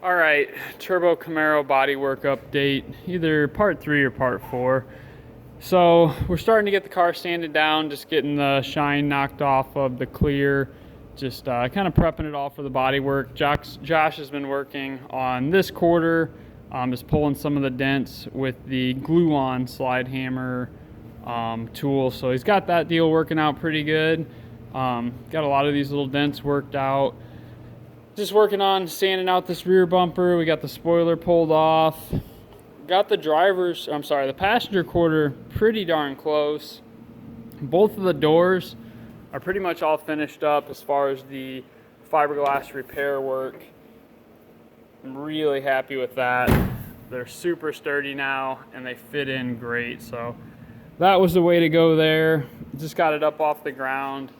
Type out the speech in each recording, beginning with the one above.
All right, Turbo Camaro bodywork update, either part 3 or part 4. So we're starting to get the car sanded down, just getting the shine knocked off of the clear, just kind of prepping it all for the bodywork. Josh has been working on this quarter, just pulling some of the dents with the glue-on slide hammer tool. So he's got that deal working out pretty good. Got a lot of these little dents worked out. Just working on sanding out this rear bumper. We got the spoiler pulled off. Got the passenger quarter pretty darn close. Both of the doors are pretty much all finished up as far as the fiberglass repair work. I'm really happy with that. They're super sturdy now and they fit in great. So that was the way to go there. Just got it up off the ground.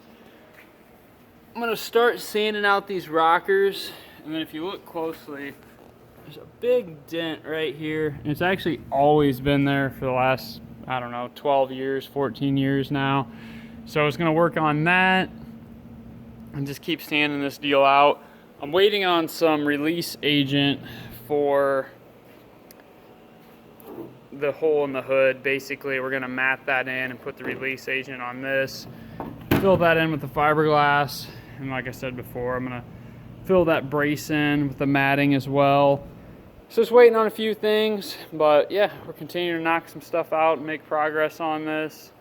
I'm gonna start sanding out these rockers, and then if you look closely, there's a big dent right here, and it's actually always been there for the last, I don't know, 12 years, 14 years now. So I was gonna work on that and just keep sanding this deal out. I'm waiting on some release agent for the hole in the hood. Basically, we're gonna mat that in and put the release agent on this, fill that in with the fiberglass. And like I said before, I'm gonna fill that brace in with the matting as well. So just waiting on a few things, but yeah, we're continuing to knock some stuff out and make progress on this.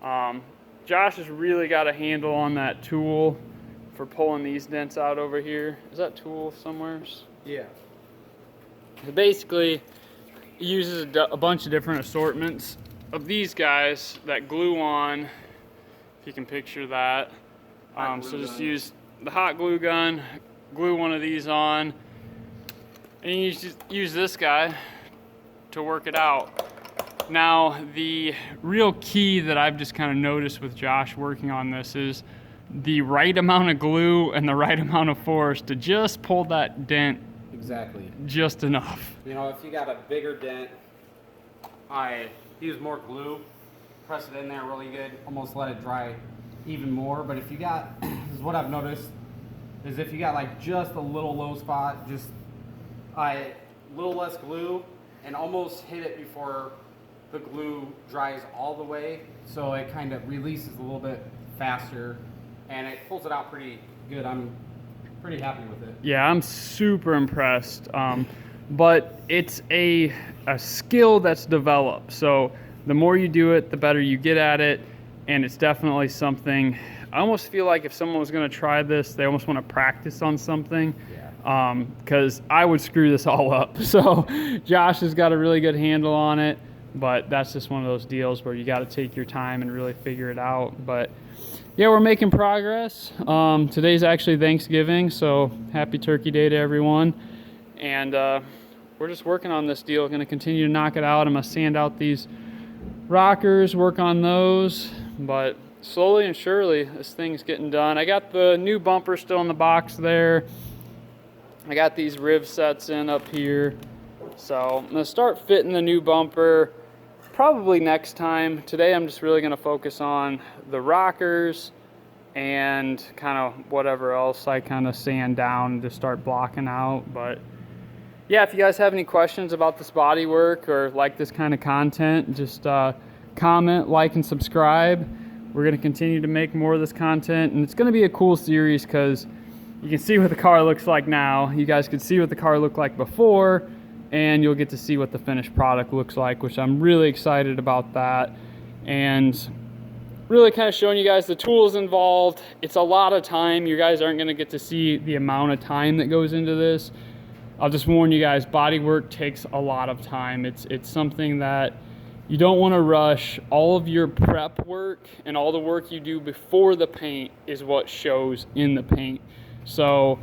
Josh has really got a handle on that tool for pulling these dents out over here. Is that tool somewhere? Yeah. Basically, he uses a bunch of different assortments of these guys that glue on, if you can picture that. So just use the hot glue gun, glue one of these on, and you just use this guy to work it out. Now, the real key that I've just kind of noticed with Josh working on this is the right amount of glue and the right amount of force to just pull that dent Exactly. just enough. You know, if you got a bigger dent, I use more glue, press it in there really good, almost let it dry even more. But if you got, this is what I've noticed, is if you got like just a little low spot, just a little less glue and almost hit it before the glue dries all the way, so it kind of releases a little bit faster and it pulls it out pretty good. I'm pretty happy with it. Yeah, I'm super impressed. But it's a skill that's developed. So the more you do it, the better you get at it. And it's definitely something, I almost feel like if someone was gonna try this, they almost wanna practice on something. Yeah. Because I would screw this all up. So Josh has got a really good handle on it, but that's just one of those deals where you gotta take your time and really figure it out. But yeah, we're making progress. Today's actually Thanksgiving, so happy Turkey Day to everyone. And we're just working on this deal, gonna continue to knock it out. I'm gonna sand out these rockers, work on those, but slowly and surely this thing's getting done. I got the new bumper still in the box there. I got these riv sets in up here. So I'm gonna start fitting the new bumper probably next time. Today I'm just really gonna focus on the rockers and kind of whatever else I kind of sand down to start blocking out. But yeah, if you guys have any questions about this body work or like this kind of content, just comment, like, and subscribe. We're going to continue to make more of this content, and it's going to be a cool series because you can see what the car looks like now. You guys can see what the car looked like before, and you'll get to see what the finished product looks like, which I'm really excited about that. And really kind of showing you guys the tools involved. It's a lot of time. You guys aren't going to get to see the amount of time that goes into this. I'll just warn you guys, body work takes a lot of time. It's something that you don't want to rush. All of your prep work and all the work you do before the paint is what shows in the paint. So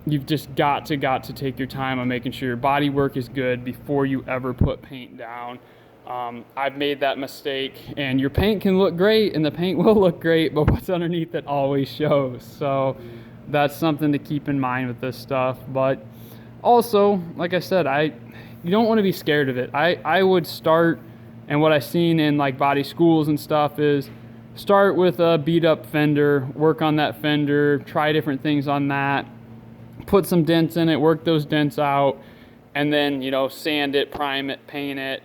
you've just got to take your time on making sure your body work is good before you ever put paint down. I've made that mistake, and your paint can look great and the paint will look great, but what's underneath it always shows. So that's something to keep in mind with this stuff. But also, like I said, you don't want to be scared of it. I would start, and what I've seen in like body schools and stuff is start with a beat up fender, work on that fender, try different things on that, put some dents in it, work those dents out, and then, you know, sand it, prime it, paint it,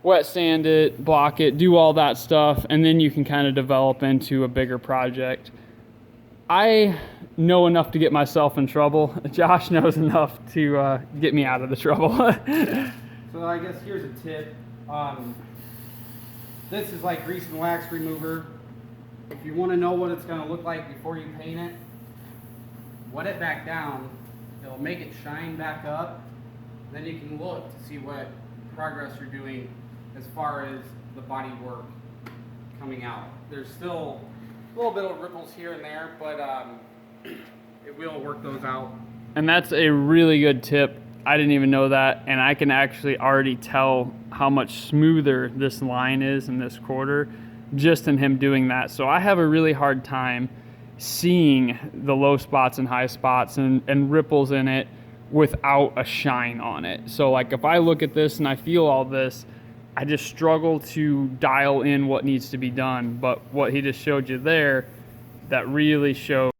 wet sand it, block it, do all that stuff, and then you can kind of develop into a bigger project. I know enough to get myself in trouble. Josh knows enough to get me out of the trouble. So I guess here's a tip. This is like grease and wax remover. If you want to know what it's going to look like before you paint it, wet it back down. It'll make it shine back up. Then you can look to see what progress you're doing as far as the body work coming out. There's still a little bit of ripples here and there, but it will work those out. And that's a really good tip. I didn't even know that, and I can actually already tell how much smoother this line is in this quarter just in him doing that. So I have a really hard time seeing the low spots and high spots and ripples in it without a shine on it. So like if I look at this and I feel all this, I just struggle to dial in what needs to be done. But what he just showed you there, that really shows